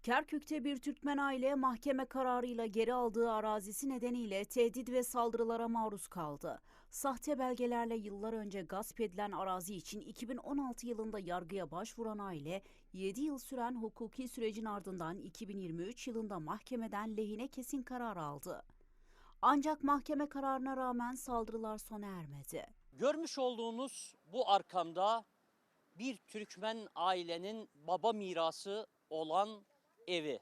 Kerkük'te bir Türkmen aile mahkeme kararıyla geri aldığı arazisi nedeniyle tehdit ve saldırılara maruz kaldı. Sahte belgelerle yıllar önce gasp edilen arazi için 2016 yılında yargıya başvuran aile, 7 yıl süren hukuki sürecin ardından 2023 yılında mahkemeden lehine kesin karar aldı. Ancak mahkeme kararına rağmen saldırılar sona ermedi. Görmüş olduğunuz bu arkamda bir Türkmen ailenin baba mirası olan evi.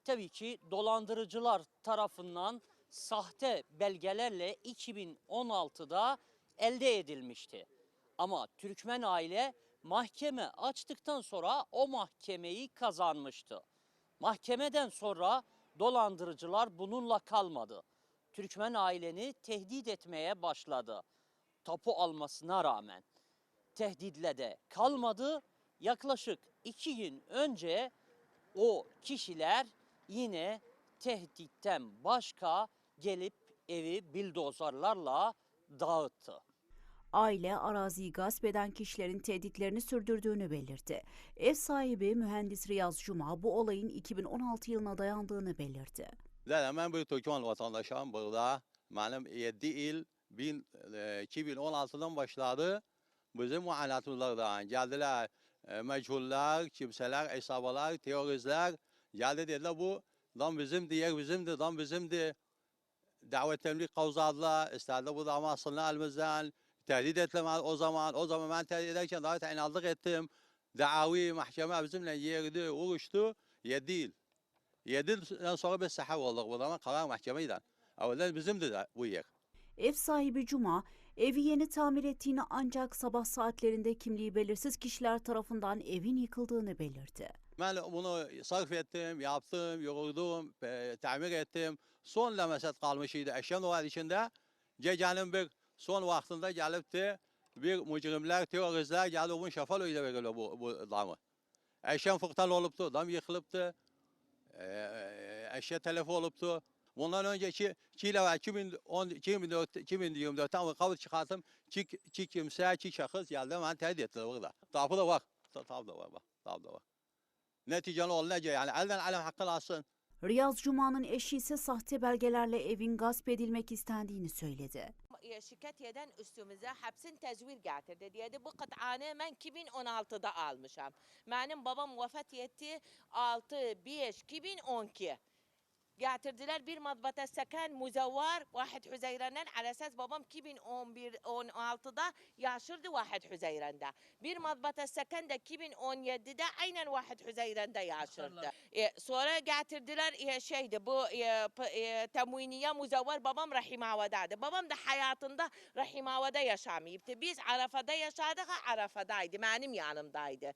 Tabii ki dolandırıcılar tarafından sahte belgelerle 2016'da elde edilmişti. Ama Türkmen aile mahkeme açtıktan sonra o mahkemeyi kazanmıştı. Mahkemeden sonra dolandırıcılar bununla kalmadı. Türkmen aileni tehdit etmeye başladı. Tapu almasına rağmen tehditle de kalmadı. Yaklaşık 2 gün önce o kişiler yine tehditten başka gelip evi bildozerlarla dağıttı. Aile araziyi gasp eden kişilerin tehditlerini sürdürdüğünü belirtti. Ev sahibi mühendis Riyaz Cuma bu olayın 2016 yılına dayandığını belirtti. Ben bir Türkmen vatandaşıyım burada. Benim 7 yıl 2016'dan başladı. Bizim muayenatımızdan geldiler meçhuller, kimseler, isabalar, teröristler geldi dediler bu dam bizimdi, yer bizimdi, dam bizimdi. Davet temlik kavzadılar, istediler bu damı aslını elimizden. Tehdit ettiler o zaman ben tehdit ederken davet inaldık ettim. Davavi mahkeme bizimle yerdi, uğraştı, 7 yıl. 7 yıldan sonra biz sahav olduk bu zaman karar mahkemeyden. Evvelen bizimdi de bu yer. Ev sahibi Cuma, evi yeni tamir ettiğini ancak sabah saatlerinde kimliği belirsiz kişiler tarafından evin yıkıldığını belirtti. Ben bunu sarf ettim, yaptım, yoruldum, tamir ettim. Son lemeset kalmışydı eşyam var içinde. Gecenin bir son vaktinde gelip de bir mücrimler, teröristler geldi bunun şafalıyla veriyorlar bu damı. Eşyam fıktal oluptu, dam yıkılıptı, eşya telef oluptu. Bundan önceki 2024'ten kavul çıkarttım. Çi kimse, çi şahıs geldi, beni tehdit ettiler burada. Tapu da var, tapu da var, tapu da var. Neticeli olunca yani elden alem hakkını alsın. Riyaz Cuma'nın eşi ise sahte belgelerle evin gasp edilmek istendiğini söyledi. Şirket yeden üstümüze hapsin tezvir getirdi dedi. Bu kıtane ben 2016'da almışam. Benim babam vefat etti 6-5-2012. Getirdiler bir madbata sekan muzavvar Vahid Hüzeyren'den ala esas babam 2011-16'da yaşırdı Vahid Hüzeyren'de. Bir madbata sekan da 2017'de aynen Vahid Hüzeyren'de yaşırdı. Sonra getirdiler bu temviniye muzavvar babam Rahimava'daydı. Babam da hayatında Rahimava'da yaşamayıptı. Biz Arafa'da yaşadık, Arafa'daydı. Benim yanımdaydı.